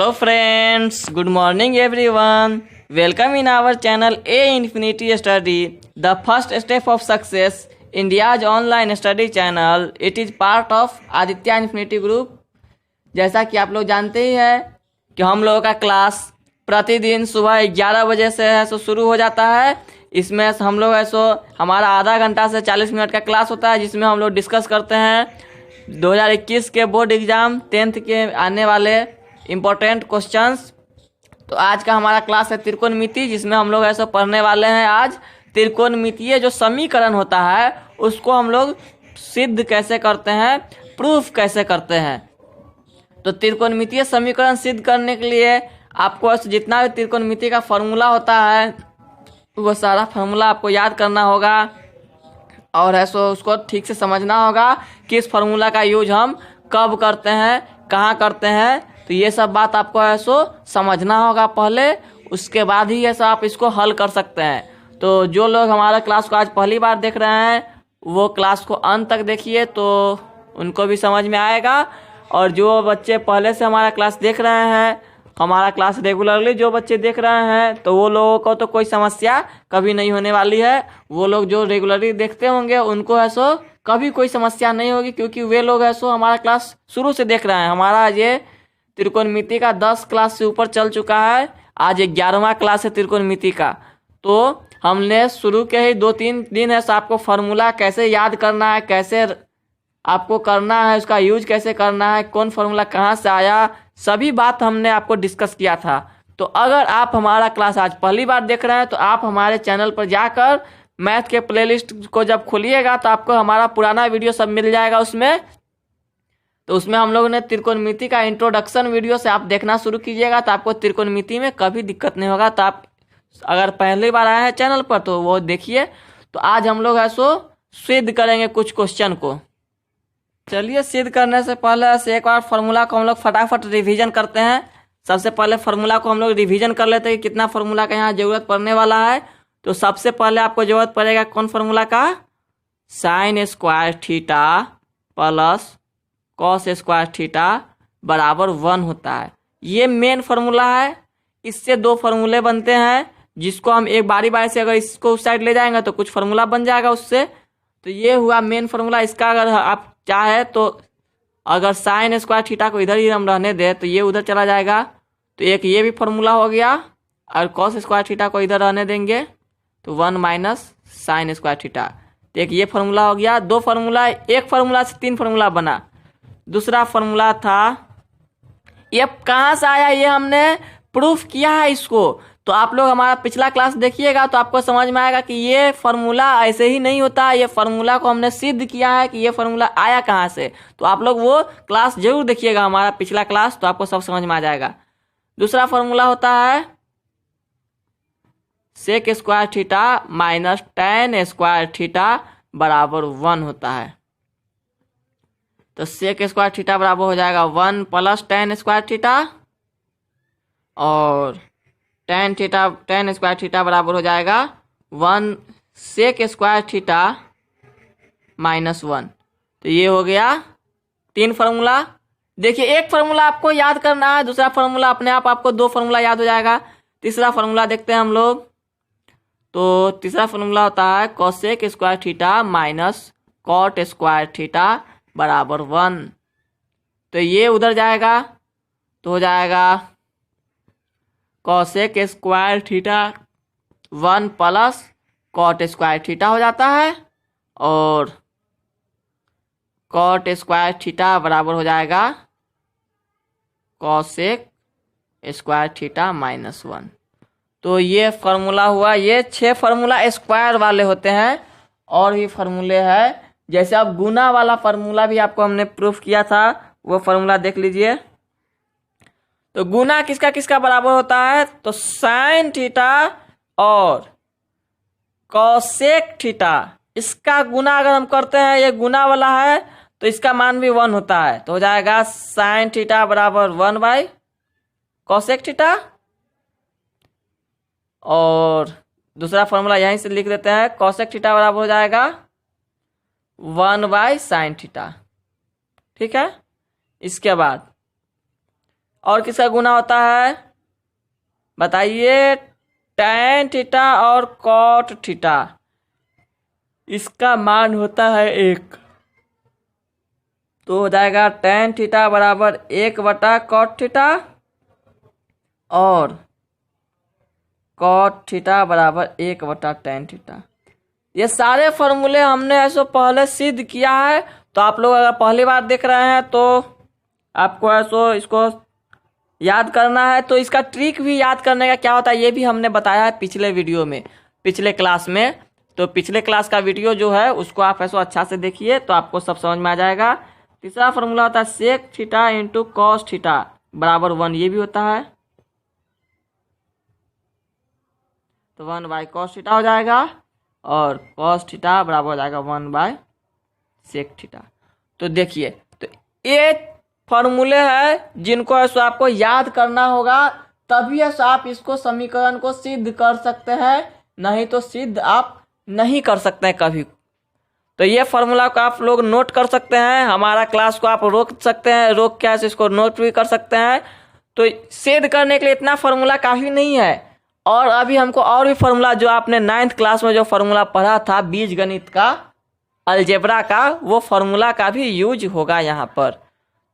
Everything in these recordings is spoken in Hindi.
Hello friends, good morning everyone. Welcome in our channel A Infinity Study, the first step of success, India's online study channel. It is part of Aditya infinity group. जैसा कि आप लोग जानते ही हैं कि हम लोगों का क्लास प्रतिदिन सुबह 11 बजे से है सो शुरू हो जाता है। इसमें हम लोग है सो हमारा आधा घंटा से 40 मिनट का क्लास होता है, जिसमें हम लोग डिस्कस करते हैं 2021 के बोर्ड एग्ज़ाम 10th के आने वाले इम्पोर्टेंट क्वेश्चंस। तो आज का हमारा क्लास है त्रिकोणमिति, जिसमें हम लोग ऐसा पढ़ने वाले हैं आज त्रिकोणमितीय जो समीकरण होता है उसको हम लोग सिद्ध कैसे करते हैं, प्रूफ कैसे करते हैं। तो त्रिकोणमितीय समीकरण सिद्ध करने के लिए आपको जितना भी त्रिकोणमिति का फॉर्मूला होता है वो सारा फार्मूला आपको याद करना होगा और ऐसो उसको ठीक से समझना होगा कि इस फार्मूला का यूज हम कब करते हैं, कहाँ करते हैं। तो ये सब बात आपको ऐसो समझना होगा पहले, उसके बाद ही ऐसा आप इसको हल कर सकते हैं। तो जो लोग हमारा क्लास को आज पहली बार देख रहे हैं वो क्लास को अंत तक देखिए तो उनको भी समझ में आएगा। और जो बच्चे पहले से हमारा क्लास देख रहे हैं, हमारा क्लास रेगुलरली जो बच्चे देख रहे हैं, तो वो लोगों को तो कोई समस्या कभी नहीं होने वाली है। वो लोग जो रेगुलरली देखते होंगे उनको ऐसो कभी कोई समस्या नहीं होगी, क्योंकि वे लोग ऐसो हमारा क्लास शुरू से देख रहे हैं। हमारा ये त्रिकोणमिति का 10 क्लास से ऊपर चल चुका है, आज 11वां क्लास है त्रिकोणमिति का। तो हमने शुरू के ही 2-3 दिन है आपको फार्मूला कैसे याद करना है, कैसे आपको करना है, उसका यूज कैसे करना है, कौन फार्मूला कहाँ से आया, सभी बात हमने आपको डिस्कस किया था। तो अगर आप हमारा क्लास आज पहली बार देख रहे हैं तो आप हमारे चैनल पर जाकर मैथ के प्लेलिस्ट को जब खोलिएगा तो आपको हमारा पुराना वीडियो सब मिल जाएगा उसमें। तो उसमें हम लोगों ने त्रिकोणमिति का इंट्रोडक्शन वीडियो से आप देखना शुरू कीजिएगा तो आपको त्रिकोणमिति में कभी दिक्कत नहीं होगा। तो आप अगर पहली बार आए हैं चैनल पर तो वो देखिए। तो आज हम लोग ऐसो सिद्ध करेंगे कुछ क्वेश्चन को। चलिए सिद्ध करने से पहले एक बार फार्मूला को हम लोग फटाफट रिवीजन करते हैं। सबसे पहले फार्मूला को हम लोग रिवीजन कर लेते हैं कि कितना फार्मूला का यहाँ जरूरत पड़ने वाला है। तो सबसे पहले आपको जरूरत पड़ेगा कौन फार्मूला का, sign square theta plus cos square theta बराबर 1 होता है। ये मेन फार्मूला है। इससे 2 फार्मूले बनते हैं, जिसको हम एक बारी बारी से अगर इसको उस साइड ले जाएंगे तो कुछ फार्मूला बन जाएगा उससे। तो ये हुआ मेन फार्मूला। इसका अगर आप चाहे तो अगर साइन स्क्वायर थीटा को इधर ही हम रहने दें तो ये उधर चला जाएगा, तो एक ये भी फार्मूला हो गया। और कॉस स्क्वायर थीटा को इधर रहने देंगे तो 1 माइनस साइन स्क्वायर थीटा, तो एक ये फार्मूला हो गया। 2 फार्मूला, एक फार्मूला से 3 फार्मूला बना। दूसरा फार्मूला था, ये कहाँ से आया ये हमने प्रूफ किया है इसको। तो आप लोग हमारा पिछला क्लास देखिएगा तो आपको समझ में आएगा कि ये फार्मूला ऐसे ही नहीं होता। ये फार्मूला को हमने सिद्ध किया है कि ये फार्मूला आया कहाँ से। तो आप लोग वो क्लास जरूर देखिएगा हमारा पिछला क्लास, तो आपको सब समझ में आ जाएगा। दूसरा फार्मूला होता है sec square theta minus tan square theta बराबर 1 होता है। तो सेक स्क्वायर थीटा बराबर हो जाएगा 1 प्लस टेन स्क्वायर थीटा, और टेन स्क्वायर थीटा बराबर हो जाएगा 1 सेक स्क्वायर थीटा माइनस 1। तो ये हो गया 3 फार्मूला। देखिए एक फार्मूला आपको याद करना है, दूसरा फार्मूला अपने आप आपको 2 फार्मूला याद हो जाएगा। तीसरा फार्मूला देखते हैं हम लोग। तो तीसरा फार्मूला होता है cosec square theta minus cot square theta बराबर 1। तो ये उधर जाएगा तो हो जाएगा cosec square theta 1 plus cot square theta हो जाता है, और कॉट स्क्वायर थीटा बराबर हो जाएगा कॉसेक स्क्वायर थीटा माइनस 1। तो ये फार्मूला हुआ। ये 6 फार्मूला स्क्वायर वाले होते हैं, और भी फार्मूले हैं। जैसे अब गुना वाला फार्मूला भी आपको हमने प्रूफ किया था, वो फार्मूला देख लीजिए। तो गुना किसका किसका बराबर होता है, तो साइन थीटा और कॉसेक थीटा, इसका गुना अगर हम करते हैं, ये गुना वाला है तो इसका मान भी 1 होता है। तो हो जाएगा साइन थीटा बराबर 1 बाई कॉसेक थीटा, और दूसरा फार्मूला यहीं से लिख देते हैं, कॉसेक थीटा बराबर हो जाएगा 1 बाई साइन थीटा। ठीक है। इसके बाद और किसका गुना होता है बताइए? tan थीटा और cot थीटा, इसका मान होता है 1। तो हो जाएगा tan थीटा बराबर 1/cot थीटा और cot थीटा बराबर 1/tan थीटा। ये सारे फॉर्मूले हमने ऐसे पहले सिद्ध किया है। तो आप लोग अगर पहली बार देख रहे हैं तो आपको ऐसो इसको याद करना है। तो इसका ट्रिक भी याद करने का क्या होता है ये भी हमने बताया है पिछले वीडियो में, पिछले क्लास में। तो पिछले क्लास का वीडियो जो है उसको आप ऐसो अच्छा से देखिए तो आपको सब समझ में आ जाएगा। तीसरा फॉर्मूला होता है sec theta into cos theta बराबर 1, ये भी होता है। तो 1/cos थीटा हो जाएगा और cos थीटा बराबर हो जाएगा 1/sec थीटा। तो देखिए, तो ये फॉर्मूले हैं जिनको ऐसा आपको याद करना होगा, तभी ऐसा आप इसको समीकरण को सिद्ध कर सकते हैं, नहीं तो सिद्ध आप नहीं कर सकते हैं कभी। तो ये फॉर्मूला को आप लोग नोट कर सकते हैं, हमारा क्लास को आप रोक सकते हैं, रोक के ऐसे इसको नोट भी कर सकते हैं। तो सिद्ध करने के लिए इतना फॉर्मूला काफ़ी नहीं है। और अभी हमको और भी फार्मूला जो आपने 9th क्लास में जो फार्मूला पढ़ा था बीज गणित का, अलजेब्रा का, वो फार्मूला का भी यूज होगा यहाँ पर।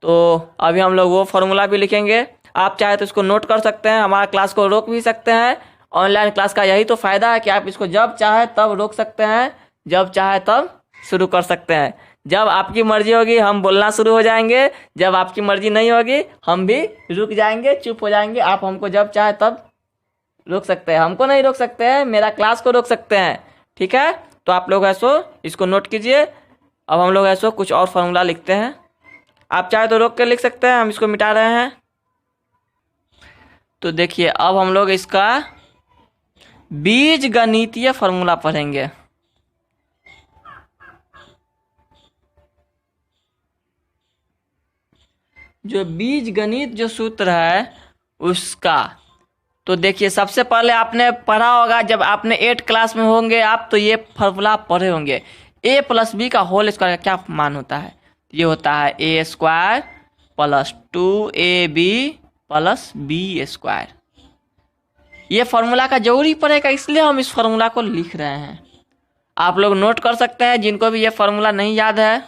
तो अभी हम लोग वो फार्मूला भी लिखेंगे। आप चाहे तो इसको नोट कर सकते हैं, हमारा क्लास को रोक भी सकते हैं। ऑनलाइन क्लास का यही तो फ़ायदा है कि आप इसको जब चाहे तब रोक सकते हैं, जब चाहे तब शुरू कर सकते हैं। जब आपकी मर्जी होगी हम बोलना शुरू हो जाएंगे, जब आपकी मर्जी नहीं होगी हम भी रुक जाएंगे, चुप हो जाएंगे। आप हमको जब चाहे तब रोक सकते हैं, हमको नहीं रोक सकते हैं, मेरा क्लास को रोक सकते हैं। ठीक है, तो आप लोग ऐसो इसको नोट कीजिए। अब हम लोग ऐसो कुछ और फार्मूला लिखते हैं, आप चाहे तो रोक के लिख सकते हैं, हम इसको मिटा रहे हैं। तो देखिए अब हम लोग इसका बीज गणितीय फार्मूला पढ़ेंगे। जो बीज गणित जो सूत्र है उसका, तो देखिए सबसे पहले आपने पढ़ा होगा जब आपने 8 क्लास में होंगे आप, तो ये फार्मूला पढ़े होंगे। a + b का होल स्क्वायर का क्या मान होता है? ये होता है a² + 2ab + b²। ये फार्मूला का जरूरी पड़ेगा, इसलिए हम इस फार्मूला को लिख रहे हैं। आप लोग नोट कर सकते हैं जिनको भी ये फार्मूला नहीं याद है।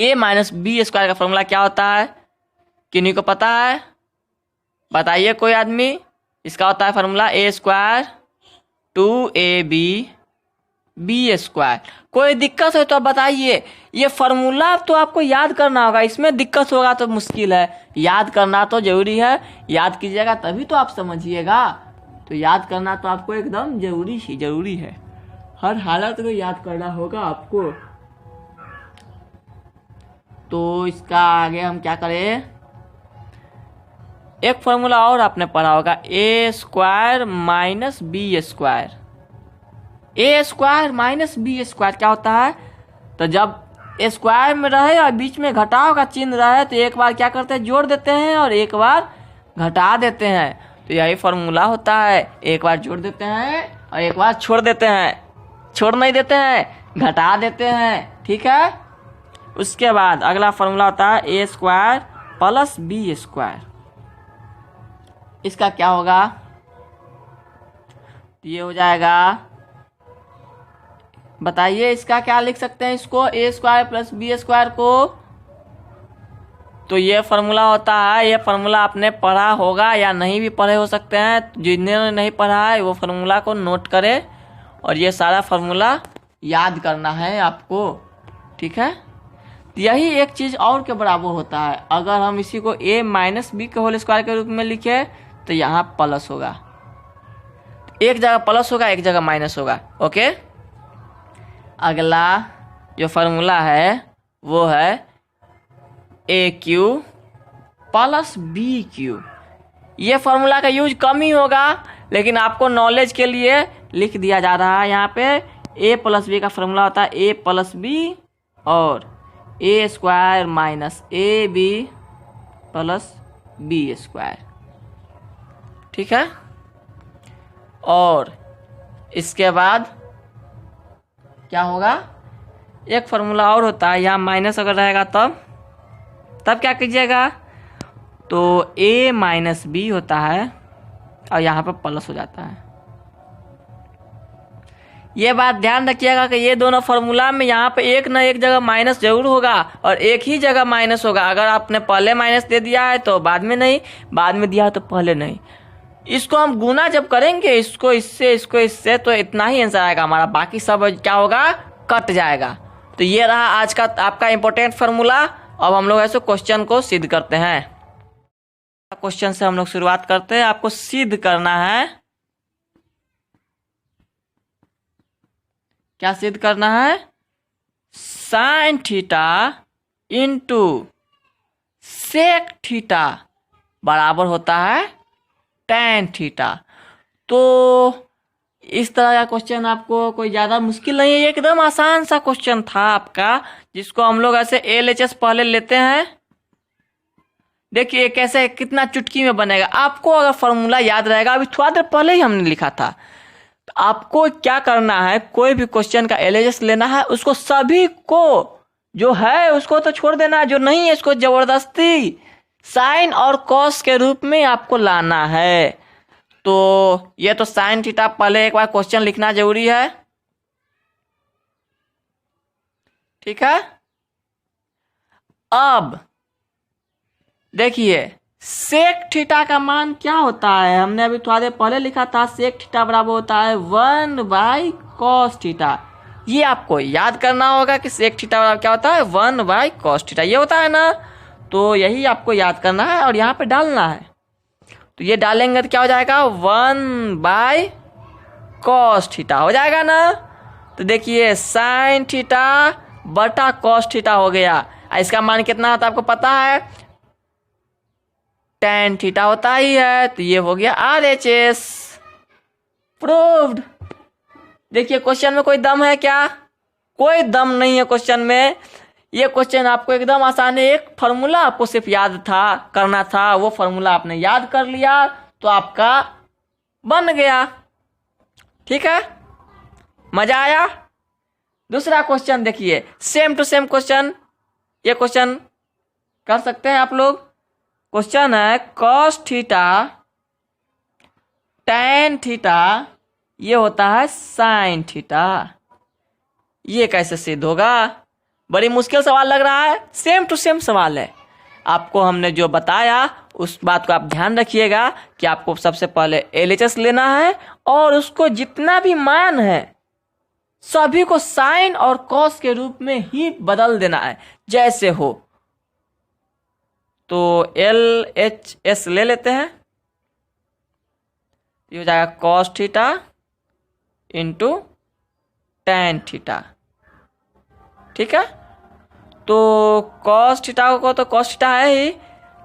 a - b² का फार्मूला क्या होता है, किन्हीं को पता है? बताइए कोई आदमी। इसका होता है फार्मूला a² 2ab b²। कोई दिक्कत है तो आप बताइए। ये फार्मूला तो आपको याद करना होगा, इसमें दिक्कत होगा तो मुश्किल है, याद करना तो जरूरी है। याद कीजिएगा तभी तो आप समझिएगा। तो याद करना तो आपको एकदम जरूरी है, हर हालत में याद करना होगा आपको। तो इसका आगे हम क्या करें, एक फार्मूला और आपने पढ़ा होगा a² - b²। a² - b² क्या होता है? तो जब स्क्वायर में रहे और बीच में घटाव का चिन्ह रहे तो एक बार क्या करते हैं, जोड़ देते हैं और एक बार घटा देते हैं। तो यही फार्मूला होता है, एक बार जोड़ देते हैं और एक बार छोड़ देते हैं, छोड़ नहीं देते हैं, घटा देते हैं। ठीक है, उसके बाद अगला फार्मूला होता है a² + b²। इसका क्या होगा, ये हो जाएगा, बताइए इसका क्या लिख सकते हैं इसको, a² + b² को। तो ये फार्मूला होता है, ये फार्मूला आपने पढ़ा होगा या नहीं भी पढ़े हो सकते हैं। जिन्होंने नहीं पढ़ा है वो फार्मूला को नोट करें और ये सारा फार्मूला याद करना है आपको। ठीक है, यही एक चीज़ और के बराबर होता है। अगर हम इसी को a - b के होल स्क्वायर के रूप में लिखे तो यहाँ प्लस होगा, एक जगह प्लस होगा एक जगह माइनस होगा। ओके, अगला जो फार्मूला है वो है AQ + BQ। ये फार्मूला का यूज कम ही होगा, लेकिन आपको नॉलेज के लिए लिख दिया जा रहा है। यहाँ पे a + b का फार्मूला होता है a + b और a² - ab + b²। ठीक है, और इसके बाद क्या होगा, एक फार्मूला और होता है, यहाँ माइनस अगर रहेगा तब क्या कीजिएगा, तो a माइनस बी होता है और यहाँ पर प्लस हो जाता है। ये बात ध्यान रखिएगा कि ये दोनों फार्मूला में यहाँ पे एक ना एक जगह माइनस जरूर होगा और एक ही जगह माइनस होगा। अगर आपने पहले माइनस दे दिया है तो बाद में नहीं, बाद में दिया है तो पहले नहीं। इसको हम गुना जब करेंगे इसको इससे तो इतना ही आंसर आएगा हमारा, बाकी सब क्या होगा, कट जाएगा। तो ये रहा आज का आपका इंपॉर्टेंट फार्मूला। अब हम लोग ऐसे क्वेश्चन को सिद्ध करते हैं। क्वेश्चन से हम लोग शुरुआत करते हैं। आपको सिद्ध करना है, क्या सिद्ध करना है, sine theta into sec theta बराबर होता है टैन थीटा। तो इस तरह का क्वेश्चन आपको कोई ज़्यादा मुश्किल नहीं है, एकदम आसान सा क्वेश्चन था आपका, जिसको हम लोग ऐसे LHS पहले लेते हैं। देखिए कैसे कितना चुटकी में बनेगा। आपको अगर फॉर्मूला याद रहेगा, अभी थोड़ा देर पहले ही हमने लिखा था, तो आपको क्या करना है, कोई भी क्वेश्चन का LHS लेना है, उसको सभी को जो है उसको तो छोड़ देना है, जो नहीं है उसको जबरदस्ती साइन और कॉस के रूप में आपको लाना है। तो ये तो साइन थीटा, पहले एक बार क्वेश्चन लिखना जरूरी है, ठीक है। अब देखिए सेक थीटा का मान क्या होता है, हमने अभी थोड़ा देर पहले लिखा था, सेक थीटा बराबर होता है 1/cos थीटा। ये आपको याद करना होगा कि सेक थीटा बराबर क्या होता है, 1/cos थीटा, ये होता है ना। तो यही आपको याद करना है और यहाँ पे डालना है। तो ये डालेंगे तो क्या हो जाएगा, 1/cos थीटा हो जाएगा ना। तो देखिए साइन थीटा बटा कॉस थीटा हो गया। इसका मान कितना होता है आपको पता है, टैन थीटा होता ही है। तो ये हो गया RHS, प्रूव्ड। देखिए क्वेश्चन में कोई दम है क्या, कोई दम नहीं है क्वेश्चन में। ये क्वेश्चन आपको एकदम आसान है, एक फार्मूला आपको सिर्फ याद था करना था, वो फार्मूला आपने याद कर लिया तो आपका बन गया, ठीक है। मजा आया। दूसरा क्वेश्चन देखिए, सेम टू सेम क्वेश्चन, ये क्वेश्चन कर सकते हैं आप लोग। क्वेश्चन है cos थीटा tan थीटा ये होता है sin थीटा। ये कैसे सिद्ध होगा, बड़ी मुश्किल सवाल लग रहा है, सेम टू सेम सवाल है। आपको हमने जो बताया उस बात को आप ध्यान रखिएगा कि आपको सबसे पहले LHS लेना है और उसको जितना भी मान है सभी को साइन और कॉस के रूप में ही बदल देना है जैसे हो। तो LHS ले लेते हैं, ये हो जाएगा cos theta into tan theta, ठीक है। तो cos थीटा को तो cos थीटा है ही,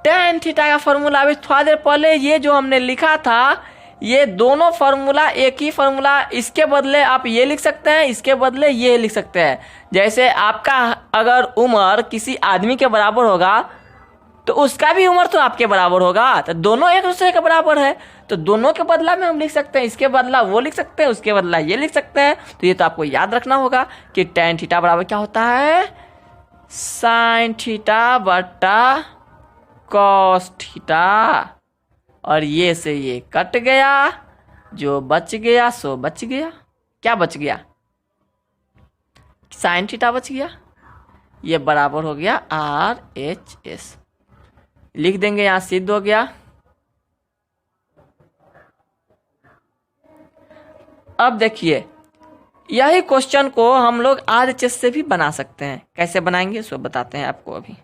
tan थीटा का फॉर्मूला अभी थोड़ा देर पहले ये जो हमने लिखा था, ये दोनों फार्मूला एक ही फार्मूला, इसके बदले आप ये लिख सकते हैं, इसके बदले ये लिख सकते हैं। जैसे आपका अगर उम्र किसी आदमी के बराबर होगा तो उसका भी उम्र तो आपके बराबर होगा, तो दोनों एक दूसरे के बराबर है, तो दोनों के बदला में हम लिख सकते हैं, इसके बदला वो लिख सकते हैं, उसके बदला ये लिख सकते हैं। तो ये तो आपको याद रखना होगा कि tan थीटा बराबर क्या होता है, sin थीटा बटा cos थीटा। और ये से ये कट गया, जो बच गया सो बच गया। क्या बच गया, sin थीटा बच गया, ये बराबर हो गया RHS। लिख देंगे, यहां सिद्ध हो गया। अब देखिए यही क्वेश्चन को हम लोग RHS से भी बना सकते हैं। कैसे बनाएंगे सो बताते हैं आपको अभी।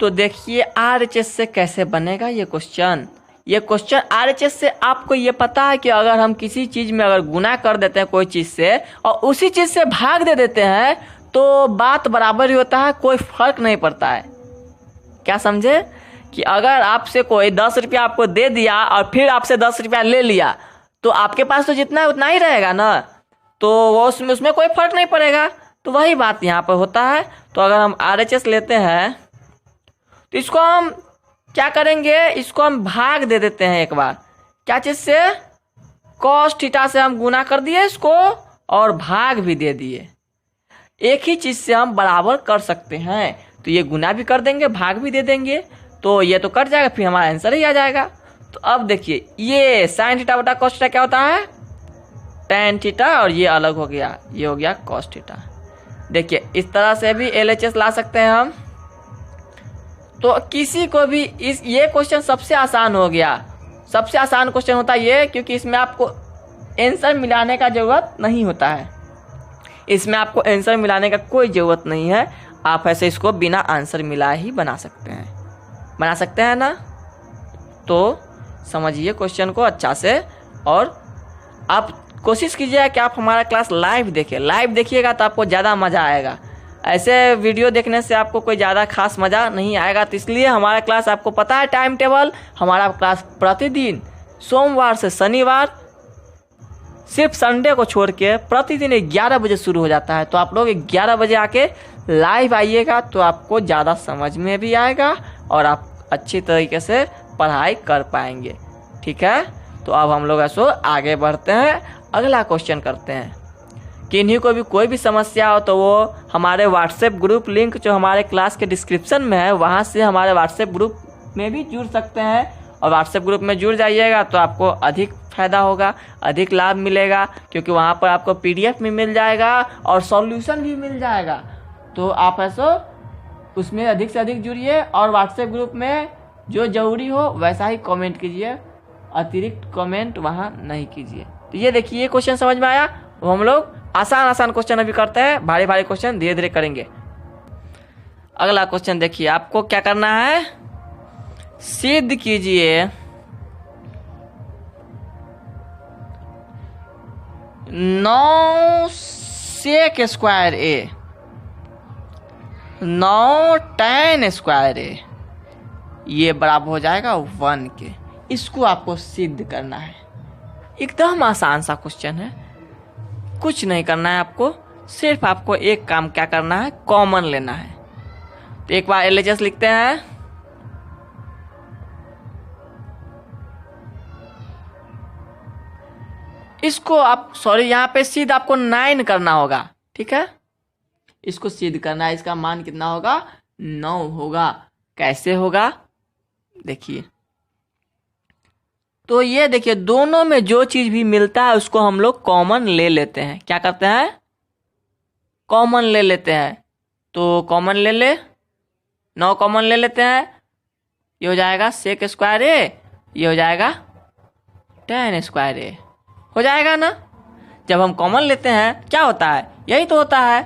तो देखिए RHS से कैसे बनेगा ये क्वेश्चन। ये क्वेश्चन RHS से आपको ये पता है कि अगर हम किसी चीज में अगर गुना कर देते हैं कोई चीज से और उसी चीज से भाग दे देते हैं तो बात बराबर ही होता है, कोई फर्क नहीं पड़ता है। क्या समझे कि अगर आपसे कोई 10 रुपया आपको दे दिया और फिर आपसे 10 रुपया ले लिया तो आपके पास तो जितना है उतना ही रहेगा ना, तो वो उसमें कोई फर्क नहीं पड़ेगा। तो वही बात यहाँ पर होता है। तो अगर हम RHS लेते हैं तो इसको हम क्या करेंगे, इसको हम भाग दे देते हैं एक बार, क्या चीज से, cos थीटा से हम गुना कर दिए इसको और भाग भी दे दिए। एक ही चीज से हम बराबर कर सकते हैं। तो ये गुना भी कर देंगे, भाग भी दे देंगे, तो ये तो कट जाएगा, फिर हमारा आंसर ही आ जाएगा। तो अब देखिए ये साइन थीटा बटा कॉस थीटा क्या होता है, tan थीटा, और ये अलग हो गया, ये हो गया कॉस थीटा। देखिए इस तरह से भी LHS ला सकते हैं हम। तो किसी को भी ये क्वेश्चन सबसे आसान हो गया, सबसे आसान क्वेश्चन होता है ये, क्योंकि इसमें आपको आंसर मिलाने का ज़रूरत नहीं होता है, इसमें आपको आंसर मिलाने का कोई ज़रूरत नहीं है। आप ऐसे इसको बिना आंसर मिलाए ही बना सकते हैं ना। तो समझिए क्वेश्चन को अच्छा से, और आप कोशिश कीजिए कि आप हमारा क्लास लाइव देखें। लाइव देखिएगा तो आपको ज़्यादा मज़ा आएगा, ऐसे वीडियो देखने से आपको कोई ज़्यादा खास मज़ा नहीं आएगा। तो इसलिए हमारा क्लास, आपको पता है टाइम टेबल, हमारा क्लास प्रतिदिन सोमवार से शनिवार, सिर्फ संडे को छोड़ के प्रतिदिन 11 बजे शुरू हो जाता है। तो आप लोग 11 बजे आके लाइव आइएगा, तो आपको ज़्यादा समझ में भी आएगा और आप अच्छी तरीके से पढ़ाई कर पाएंगे। ठीक है, तो अब हम लोग ऐसो आगे बढ़ते हैं, अगला क्वेश्चन करते हैं। किन्हीं को भी कोई भी समस्या हो तो वो हमारे व्हाट्सएप ग्रुप लिंक जो हमारे क्लास के डिस्क्रिप्शन में है, वहाँ से हमारे व्हाट्सएप ग्रुप में भी जुड़ सकते हैं। और व्हाट्सएप ग्रुप में जुड़ जाइएगा तो आपको अधिक फ़ायदा होगा, अधिक लाभ मिलेगा, क्योंकि वहाँ पर आपको PDF भी मिल जाएगा और सॉल्यूशन भी मिल जाएगा। तो आप ऐसो उसमें अधिक से अधिक जुड़िए, और व्हाट्सएप ग्रुप में जो ज़रूरी हो वैसा ही कमेंट कीजिए, अतिरिक्त कमेंट वहाँ नहीं कीजिए। तो ये देखिए ये क्वेश्चन समझ में आया। तो हम लोग आसान क्वेश्चन अभी करते हैं, भारी क्वेश्चन धीरे धीरे करेंगे। अगला क्वेश्चन देखिए, आपको क्या करना है, सिद्ध कीजिए 9 sec square A 9 tan square A ये बराबर हो जाएगा 1 के। इसको आपको सिद्ध करना है। एकदम आसान सा क्वेश्चन है, कुछ नहीं करना है आपको, सिर्फ आपको एक काम क्या करना है, कॉमन लेना है। तो एक बार LHS लिखते हैं। इसको आप यहाँ पे सिद्ध आपको 9 करना होगा। ठीक है, इसको सिद्ध करना है, इसका मान कितना होगा, 9 होगा। कैसे होगा देखिए, तो ये देखिए दोनों में जो चीज भी मिलता है उसको हम लोग कॉमन ले लेते हैं। क्या करते हैं, कॉमन ले लेते हैं। तो कॉमन ले ले, 9 कॉमन ले लेते हैं, ये हो जाएगा sec स्क्वायर A, ये हो जाएगा tan स्क्वायर A, हो जाएगा ना। जब हम कॉमन लेते हैं क्या होता है, यही तो होता है।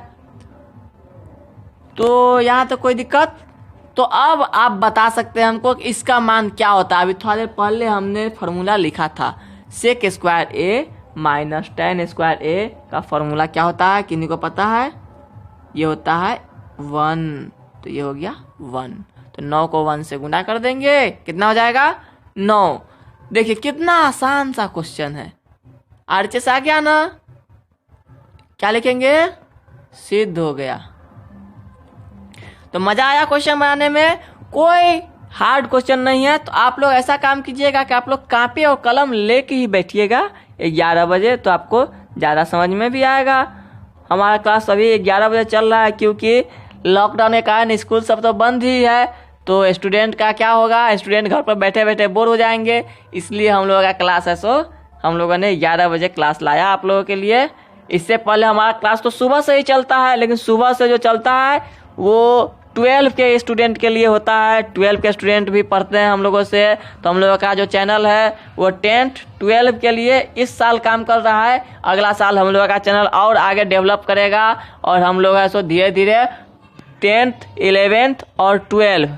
तो यहाँ तो कोई दिक्कत। तो अब आप बता सकते हैं हमको कि इसका मान क्या होता है। अभी थोड़ा देर पहले हमने फार्मूला लिखा था, sec square A minus tan square A का फार्मूला क्या होता है, किन्हीं को पता है, ये होता है 1। तो ये हो गया 1। तो 9 को 1 से गुणा कर देंगे, कितना हो जाएगा 9। देखिए कितना आसान सा क्वेश्चन है। RHS आ गया ना, क्या लिखेंगे, सिद्ध हो गया। तो मजा आया क्वेश्चन बनाने में, कोई हार्ड क्वेश्चन नहीं है। तो आप लोग ऐसा काम कीजिएगा कि आप लोग कापी और कलम लेके ही बैठिएगा 11 बजे, तो आपको ज़्यादा समझ में भी आएगा। हमारा क्लास अभी 11 बजे चल रहा है, क्योंकि लॉकडाउन के कारण स्कूल सब तो बंद ही है। तो स्टूडेंट का क्या होगा, स्टूडेंट घर पर बैठे बैठे बोर हो जाएंगे, इसलिए हम लोगों का क्लास है सो हम लोगों ने 11 बजे क्लास लाया आप लोगों के लिए। इससे पहले हमारा क्लास तो सुबह से ही चलता है, लेकिन सुबह से जो चलता है वो 12 के स्टूडेंट के लिए होता है। 12 के स्टूडेंट भी पढ़ते हैं हम लोगों से। तो हम लोगों का जो चैनल है वो 10th 12 के लिए इस साल काम कर रहा है। अगला साल हम लोगों का चैनल और आगे डेवलप करेगा, और हम लोग है सो धीरे धीरे 10th 11th और 12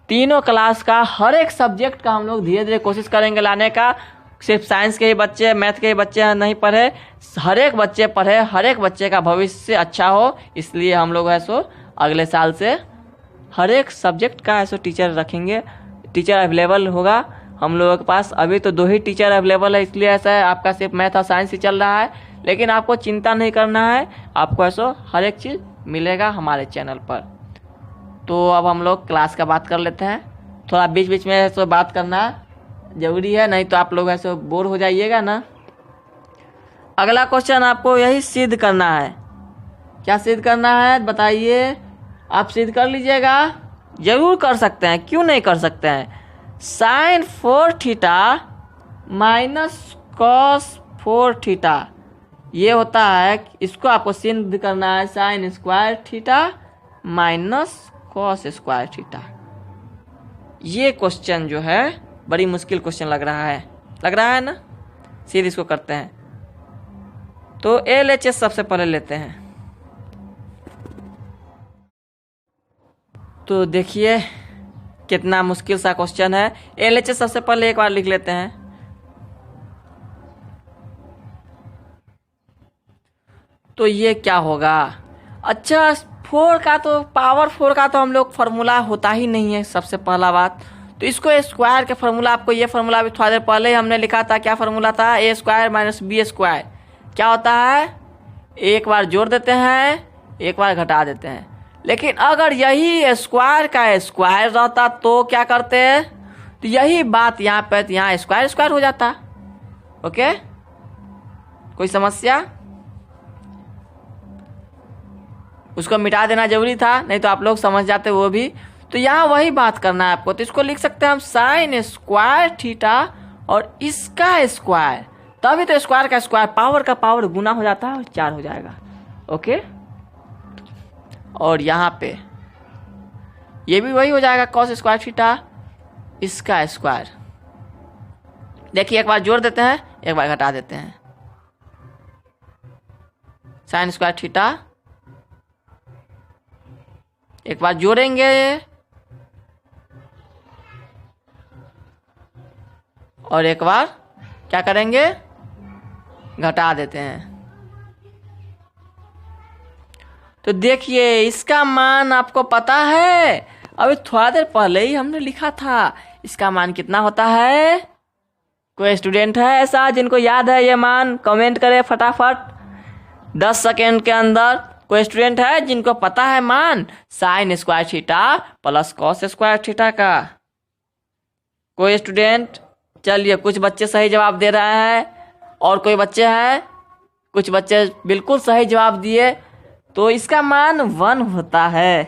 तीनों क्लास का हर एक सब्जेक्ट का हम लोग धीरे धीरे कोशिश करेंगे लाने का। सिर्फ साइंस के ही बच्चे, मैथ के ही बच्चे नहीं पढ़े, हर एक बच्चे पढ़े, हर एक बच्चे का भविष्य अच्छा हो। इसलिए हम लोग है सो अगले साल से हर एक सब्जेक्ट का ऐसा टीचर रखेंगे, टीचर अवेलेबल होगा हम लोगों के पास। अभी तो 2 ही टीचर अवेलेबल है, इसलिए ऐसा है, आपका सिर्फ मैथ और साइंस ही चल रहा है। लेकिन आपको चिंता नहीं करना है, आपको ऐसा हर एक चीज़ मिलेगा हमारे चैनल पर। तो अब हम लोग क्लास का बात कर लेते हैं। थोड़ा बीच बीच में ऐसा बात करना ज़रूरी है, नहीं तो आप लोग ऐसे बोर हो जाइएगा ना। अगला क्वेश्चन आपको यही सिद्ध करना है। क्या सिद्ध करना है बताइए। आप सिद्ध कर लीजिएगा। जरूर कर सकते हैं, क्यों नहीं कर सकते हैं। Sine 4 theta minus cos 4 theta ये होता है, इसको आपको सिद्ध करना है। Sine square theta minus cos square theta. ये क्वेश्चन जो है बड़ी मुश्किल क्वेश्चन लग रहा है ना। सीधे इसको करते हैं। तो LHS सबसे पहले लेते हैं। तो देखिए कितना मुश्किल सा क्वेश्चन है। LHS सबसे पहले एक बार लिख लेते हैं। तो ये क्या होगा। अच्छा, 4 का तो पावर 4 का तो हम लोग फार्मूला होता ही नहीं है सबसे पहला बात। तो इसको स्क्वायर का फार्मूला, आपको ये फार्मूला भी थोड़ा देर पहले ही हमने लिखा था। क्या फार्मूला था। A square minus B square क्या होता है। एक बार जोड़ देते हैं, एक बार घटा देते हैं। लेकिन अगर यही स्क्वायर का स्क्वायर रहता तो क्या करते हैं। तो यही बात यहाँ पे, तो यहाँ स्क्वायर स्क्वायर हो जाता। ओके, कोई समस्या। उसको मिटा देना जरूरी था, नहीं तो आप लोग समझ जाते वो भी। तो यहाँ वही बात करना है आपको। तो इसको लिख सकते हैं हम साइन स्क्वायर थीटा और इसका स्क्वायर, तभी तो स्क्वायर का स्क्वायर पावर का पावर गुना हो जाता है और 4 हो जाएगा। ओके, और यहाँ पे ये भी वही हो जाएगा कॉस स्क्वायर थीटा इसका स्क्वायर। देखिए एक बार जोड़ देते हैं, एक बार घटा देते हैं। साइन स्क्वायर थीटा एक बार जोड़ेंगे और एक बार क्या करेंगे, घटा देते हैं। तो देखिए इसका मान आपको पता है, अभी थोड़ा देर पहले ही हमने लिखा था। इसका मान कितना होता है। कोई स्टूडेंट है ऐसा जिनको याद है ये मान, कमेंट करे फटाफट 10 सेकेंड के अंदर। कोई स्टूडेंट है जिनको पता है मान sign square theta plus cos square theta का। कोई स्टूडेंट। चलिए कुछ बच्चे सही जवाब दे रहे हैं और कोई बच्चे हैं, कुछ बच्चे बिल्कुल सही जवाब दिए। तो इसका मान 1 होता है।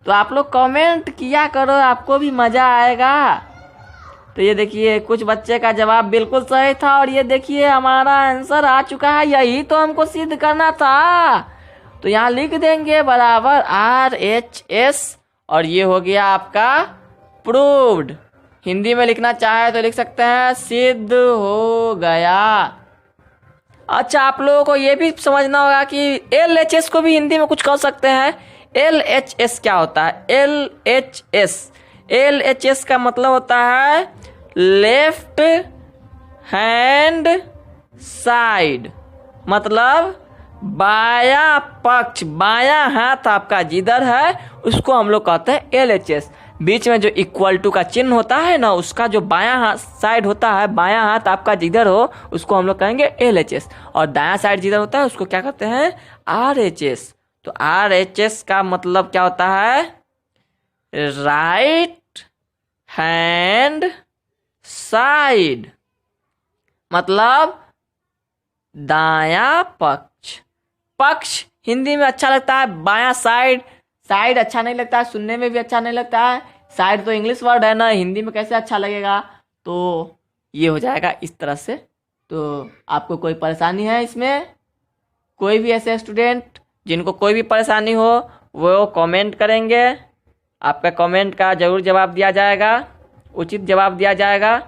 तो आप लोग कमेंट किया करो, आपको भी मजा आएगा। तो ये देखिए कुछ बच्चे का जवाब बिल्कुल सही था और ये देखिए हमारा आंसर आ चुका है। यही तो हमको सिद्ध करना था। तो यहाँ लिख देंगे बराबर RHS और ये हो गया आपका प्रूव्ड। हिंदी में लिखना चाहे तो लिख सकते हैं सिद्ध हो गया। अच्छा, आप लोगों को ये भी समझना होगा कि LHS को भी हिंदी में कुछ कह सकते हैं। LHS क्या होता है। LHS का मतलब होता है लेफ्ट हैंड साइड, मतलब बाया पक्ष, बाया हाथ आपका जिधर है उसको हम लोग कहते हैं LHS। बीच में जो इक्वल टू का चिन्ह होता है ना, उसका जो बाया हाथ साइड होता है, बाया हाथ आपका जिधर हो उसको हम लोग कहेंगे LHS। और दाया साइड जिधर होता है उसको क्या कहते हैं RHS। तो RHS का मतलब क्या होता है, राइट हैंड साइड, मतलब दाया पक्ष। पक्ष हिंदी में अच्छा लगता है, बाया साइड, साइड अच्छा नहीं लगता है, सुनने में भी अच्छा नहीं लगता है। साइड तो इंग्लिश वर्ड है ना, हिंदी में कैसे अच्छा लगेगा। तो ये हो जाएगा इस तरह से। तो आपको कोई परेशानी है इसमें, कोई भी ऐसे स्टूडेंट जिनको कोई भी परेशानी हो वो कमेंट करेंगे, आपका कमेंट का ज़रूर जवाब दिया जाएगा, उचित जवाब दिया जाएगा।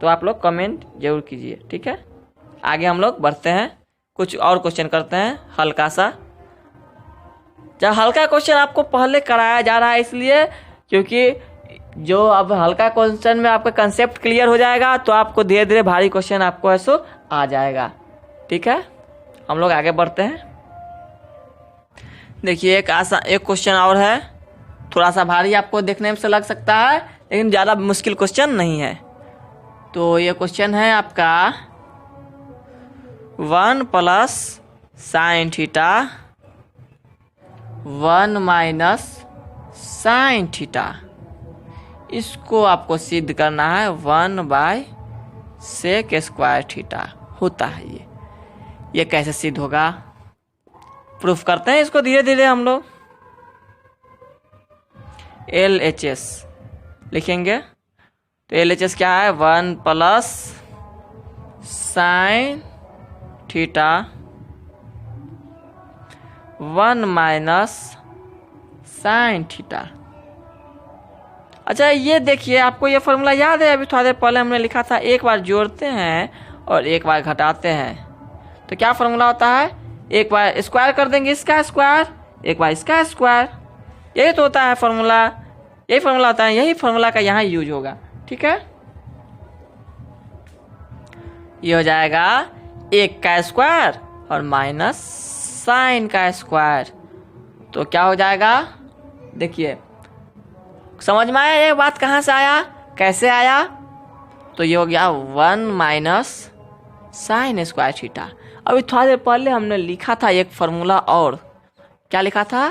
तो आप लोग कमेंट जरूर कीजिए, ठीक है। आगे हम लोग बढ़ते हैं, कुछ और क्वेश्चन करते हैं हल्का सा। जब हल्का क्वेश्चन आपको पहले कराया जा रहा है इसलिए क्योंकि जो अब हल्का क्वेश्चन में आपका कंसेप्ट क्लियर हो जाएगा तो आपको धीरे धीरे भारी क्वेश्चन आपको ऐसा आ जाएगा, ठीक है। हम लोग आगे बढ़ते हैं। देखिए एक क्वेश्चन और है, थोड़ा सा भारी आपको देखने में से लग सकता है लेकिन ज़्यादा मुश्किल क्वेश्चन नहीं है। तो ये क्वेश्चन है आपका 1 plus sine theta 1 minus sine theta, इसको आपको सिद्ध करना है 1/sec स्क्वायर थीटा होता है। ये कैसे सिद्ध होगा प्रूफ करते हैं इसको धीरे धीरे हम लोग। LHS लिखेंगे तो LHS क्या है, 1 plus sine theta 1 minus sine theta. अच्छा ये देखिए, आपको ये फॉर्मूला याद है, अभी थोड़ा देर पहले हमने लिखा था, एक बार जोड़ते हैं और एक बार घटाते हैं तो क्या फॉर्मूला होता है, एक बार स्क्वायर कर देंगे इसका स्क्वायर, एक बार इसका स्क्वायर, यही तो होता है फॉर्मूला, यही फॉर्मूला होता है, यही फॉर्मूला का यहाँ यूज होगा। ठीक है, ये हो जाएगा 1 का स्क्वायर और माइनस साइन का स्क्वायर, तो क्या हो जाएगा, देखिए समझ में आया ये बात, कहाँ से आया, कैसे आया, तो ये हो गया 1 माइनस साइन स्क्वायर थीटा। अभी थोड़ा देर पहले हमने लिखा था एक फॉर्मूला, और क्या लिखा था,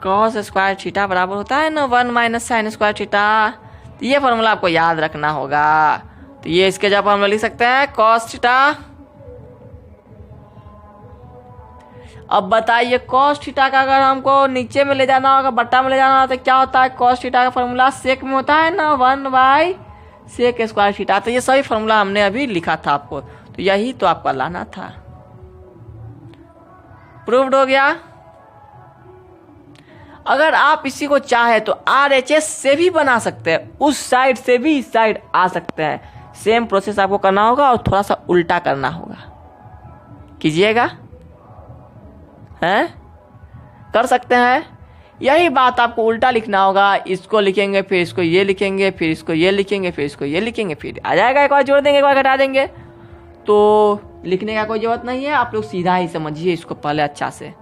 कॉस स्क्वायर थीटा बराबर होता है ना 1 माइनस साइन स्क्वायर थीटा। तो ये फॉर्मूला आपको याद रखना होगा, तो ये इसके जगह हम लोग लिख सकते हैं कॉस थीटा। अब बताइए कॉस थीटा का अगर हमको नीचे में ले जाना होगा, बट्टा में ले जाना होगा, तो क्या होता है, कॉस थीटा का फॉर्मूला सेक में होता है ना 1 बाई सेक स्क्वायर थीटा। तो ये सभी फॉर्मूला हमने अभी लिखा था आपको, तो यही तो आपका लाना था। प्रूव्ड हो गया। अगर आप इसी को चाहे तो RHS से भी बना सकते हैं, उस साइड से भी इस साइड आ सकते हैं, सेम प्रोसेस आपको करना होगा और थोड़ा सा उल्टा करना होगा, कीजिएगा, हैं कर सकते हैं। यही बात आपको उल्टा लिखना होगा, इसको लिखेंगे फिर इसको ये लिखेंगे, फिर इसको ये लिखेंगे, फिर इसको ये लिखेंगे, फिर आ जाएगा, एक बार जोड़ देंगे एक बार घटा देंगे, तो लिखने का कोई जरूरत नहीं है, आप लोग सीधा ही समझिए इसको पहले अच्छा से।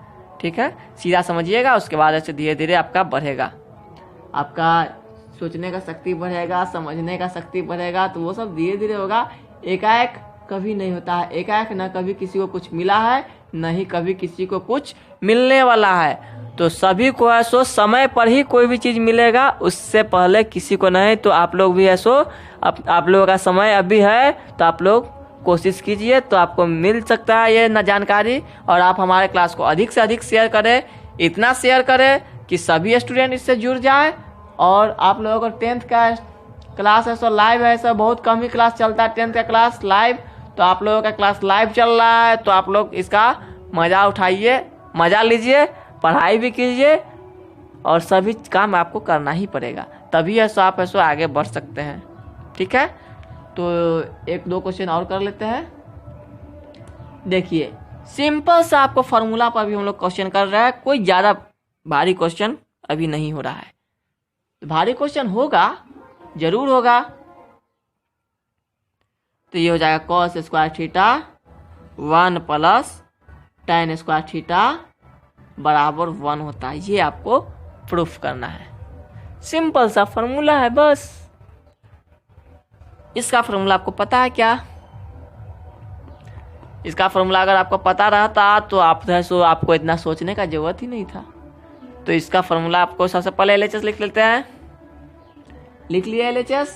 ठीक है, सीधा समझिएगा, उसके बाद ऐसे धीरे धीरे आपका बढ़ेगा, आपका सोचने का शक्ति बढ़ेगा, समझने का शक्ति बढ़ेगा, तो वो सब धीरे धीरे होगा। एकाएक कभी नहीं होता है, एकाएक ना कभी किसी को कुछ मिला है, न ही कभी किसी को कुछ मिलने वाला है, तो सभी को ऐसो समय पर ही कोई भी चीज़ मिलेगा, उससे पहले किसी को नहीं। तो आप लोग भी ऐसो, आप लोगों का समय अभी है, तो आप लोग कोशिश कीजिए, तो आपको मिल सकता है ये जानकारी। और आप हमारे क्लास को अधिक से अधिक शेयर करें, इतना शेयर करें कि सभी स्टूडेंट इससे जुड़ जाएं। और आप लोगों को 10th का क्लास है सो लाइव है, सो बहुत कम ही क्लास चलता है 10th का क्लास लाइव, तो आप लोगों का क्लास लाइव चल रहा है, तो आप लोग इसका मज़ा उठाइए, मज़ा लीजिए, पढ़ाई भी कीजिए, और सभी काम आपको करना ही पड़ेगा, तभी ऐसा आप ऐसा आगे बढ़ सकते हैं। ठीक है, तो 1-2 क्वेश्चन और कर लेते हैं। देखिए सिंपल सा आपको फार्मूला पर भी हम लोग क्वेश्चन कर रहे हैं, कोई ज़्यादा भारी क्वेश्चन अभी नहीं हो रहा है, तो भारी क्वेश्चन होगा, जरूर होगा। तो ये हो जाएगा cos square theta 1 plus tan square theta बराबर 1 होता है, ये आपको प्रूफ करना है। सिंपल सा फॉर्मूला है बस। इसका फॉर्मूला आपको पता है क्या? इसका फॉर्मूला अगर आपको पता रहता तो आपको इतना सोचने का जरूरत ही नहीं था। तो इसका फॉर्मूला आपको सबसे पहले LHS लिख लेते हैं। लिख लिया LHS।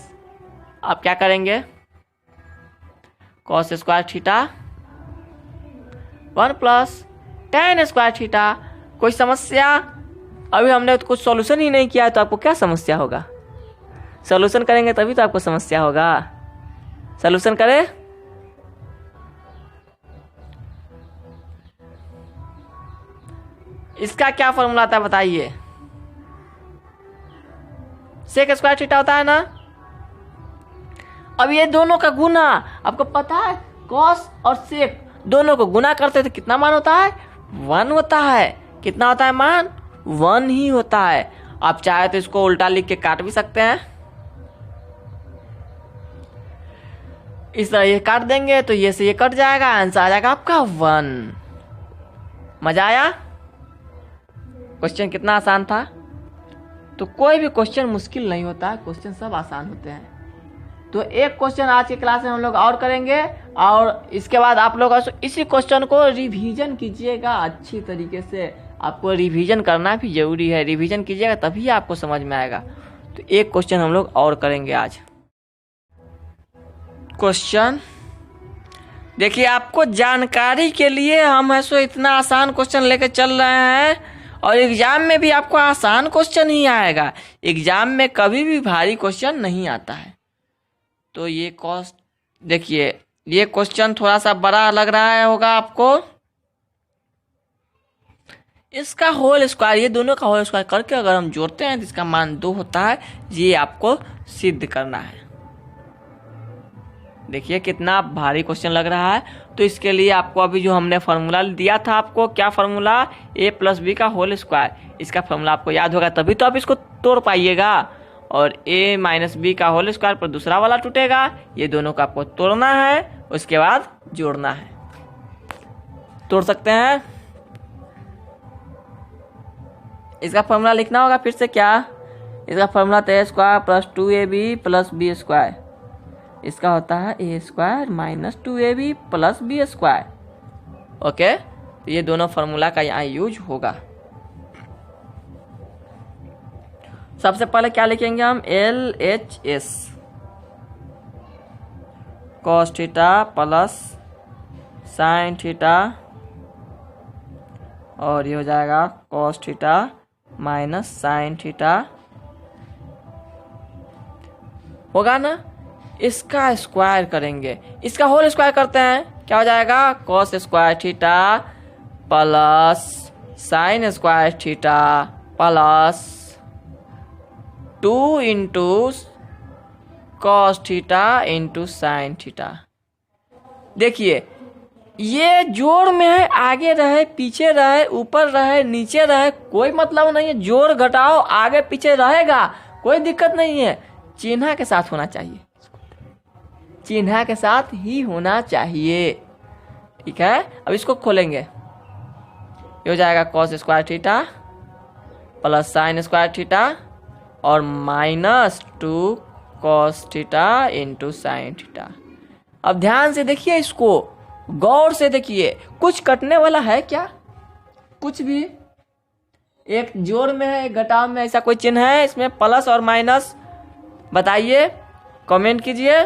आप क्या करेंगे, cos square theta 1 plus tan square theta. कोई समस्या? अभी हमने तो कुछ सॉल्यूशन ही नहीं किया है, तो आपको क्या समस्या होगा? सॉल्यूशन करेंगे तभी तो आपको समस्या होगा। सॉल्यूशन करें। इसका क्या फॉर्मूला आता है बताइए? सेक स्क्वायर थीटा होता है ना। अब ये दोनों का गुना आपको पता है, कॉस और सेक दोनों को गुना करते तो कितना मान होता है? 1 होता है। कितना होता है मान? 1 ही होता है। आप चाहे तो इसको उल्टा लिख के काट भी सकते हैं, इस तरह ये काट देंगे तो ये से ये कट जाएगा, आंसर आ जाएगा आपका 1। मजा आया? क्वेश्चन कितना आसान था। तो कोई भी क्वेश्चन मुश्किल नहीं होता है, क्वेश्चन सब आसान होते हैं। तो एक क्वेश्चन आज की क्लास में हम लोग और करेंगे, और इसके बाद आप लोग इसी क्वेश्चन को रिवीजन कीजिएगा अच्छी तरीके से। आपको रिवीजन करना भी जरूरी है, रिवीजन कीजिएगा तभी आपको समझ में आएगा। तो एक क्वेश्चन हम लोग और करेंगे आज। क्वेश्चन देखिए आपको जानकारी के लिए हम ऐसो इतना आसान क्वेश्चन लेकर चल रहे हैं, और एग्जाम में भी आपको आसान क्वेश्चन ही आएगा। एग्जाम में कभी भी भारी क्वेश्चन नहीं आता है। तो ये कॉस्ट देखिए, ये क्वेश्चन थोड़ा सा बड़ा लग रहा है होगा आपको। इसका होल स्क्वायर, ये दोनों का होल स्क्वायर करके अगर हम जोड़ते हैं तो इसका मान 2 होता है। ये आपको सिद्ध करना है। देखिए कितना भारी क्वेश्चन लग रहा है। तो इसके लिए आपको अभी जो हमने फार्मूला दिया था आपको, क्या फार्मूला, a प्लस बी का होल स्क्वायर, इसका फार्मूला आपको याद होगा तभी तो आप इसको तोड़ पाइएगा। और a माइनस बी का होल स्क्वायर पर दूसरा वाला टूटेगा। ये दोनों का आपको तोड़ना है, उसके बाद जोड़ना है। तोड़ सकते हैं। इसका फार्मूला लिखना होगा फिर से, क्या इसका फार्मूला तो a square plus 2ab plus B square, इसका होता है a square minus 2ab plus B square. Okay, तो ये दोनों फार्मूला का यहाँ यूज होगा। सबसे पहले क्या लिखेंगे हम, LHS cos theta plus sine theta, और ये हो जाएगा cos theta minus sine theta, होगा ना। इसका स्क्वायर करेंगे, इसका होल स्क्वायर करते हैं, क्या हो जाएगा, cos square theta plus sine square theta plus 2 into cos theta into sine theta. देखिए ये जोड़ में है, आगे रहे पीछे रहे ऊपर रहे नीचे रहे कोई मतलब नहीं है। जोड़ घटाओ आगे पीछे रहेगा, कोई दिक्कत नहीं है। चिन्ह के साथ होना चाहिए, चिन्ह के साथ ही होना चाहिए। ठीक है, अब इसको खोलेंगे। ये हो जाएगा cos square theta plus sine square theta और minus 2 cos theta into sine theta. अब ध्यान से देखिए, इसको गौर से देखिए, कुछ कटने वाला है क्या, कुछ भी। एक जोड़ में है एक घटाव में, ऐसा कोई चिन्ह है इसमें प्लस और माइनस, बताइए, कमेंट कीजिए।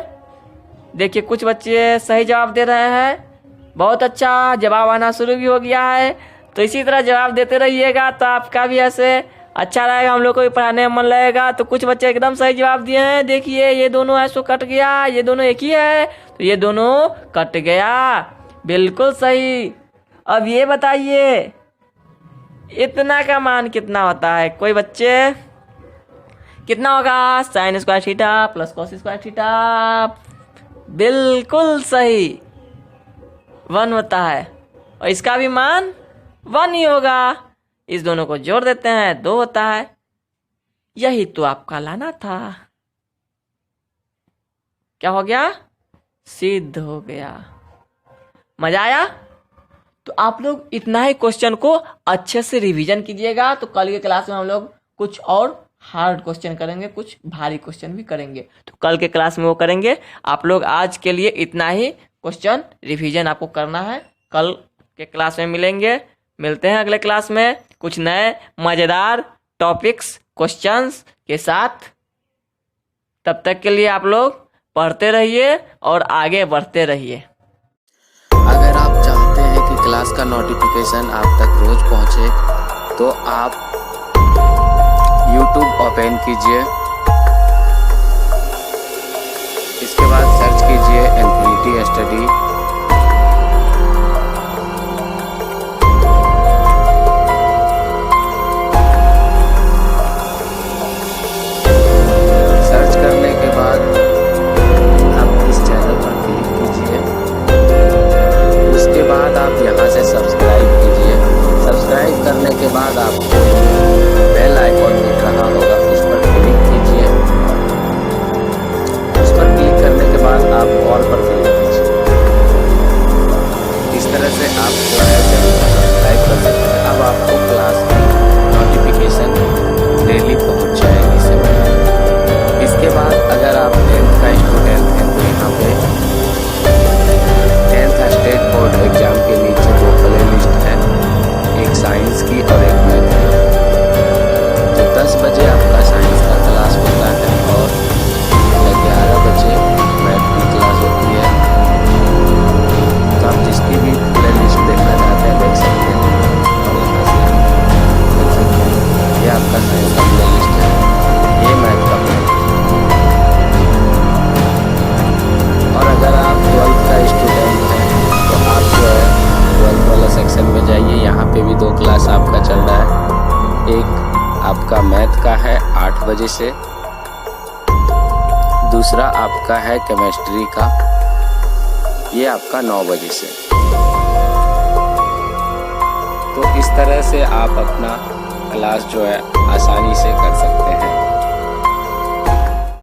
देखिए कुछ बच्चे सही जवाब दे रहे हैं, बहुत अच्छा, जवाब आना शुरू भी हो गया है। तो इसी तरह जवाब देते रहिएगा तो आपका भी ऐसे अच्छा रहेगा, हम लोग को भी पढ़ाने में मन लगेगा। तो कुछ बच्चे एकदम सही जवाब दिए हैं। देखिए ये दोनों ऐसो कट गया, ये दोनों एक ही है तो ये दोनों कट गया, बिल्कुल सही। अब ये बताइए इतना का मान कितना होता है, कोई बच्चे कितना होगा, sign square theta plus cos square theta, बिल्कुल सही 1 होता है। और इसका भी मान 1 ही होगा। इस दोनों को जोड़ देते हैं 2 होता है। यही तो आपका लाना था। क्या हो गया, सिद्ध हो गया। मजा आया? तो आप लोग इतना ही क्वेश्चन को अच्छे से रिवीजन कीजिएगा। तो कल के क्लास में हम लोग कुछ और हार्ड क्वेश्चन करेंगे, कुछ भारी क्वेश्चन भी करेंगे, तो कल के क्लास में वो करेंगे। आप लोग आज के लिए इतना ही क्वेश्चन रिवीजन आपको करना है। कल के क्लास में मिलते हैं अगले क्लास में कुछ नए मज़ेदार टॉपिक्स क्वेश्चंस के साथ। तब तक के लिए आप लोग पढ़ते रहिए और आगे बढ़ते रहिए। अगर आप चाहते हैं कि क्लास का नोटिफिकेशन आप तक रोज पहुंचे तो आप YouTube ओपन कीजिए, इसके बाद सर्च कीजिए इन्फिनिटी स्टडी। सर्च करने के बाद आप इस चैनल पर क्लिक कीजिए, उसके बाद आप यहां से सब्सक्राइब कीजिए। सब्सक्राइब करने के बाद आपको बेल आइकॉन दिख रहा होगा, उस पर क्लिक कीजिए। बजे से। दूसरा आपका है केमिस्ट्री का, ये आपका 9 बजे से। तो इस तरह से आप अपना क्लास जो है आसानी से कर सकते हैं।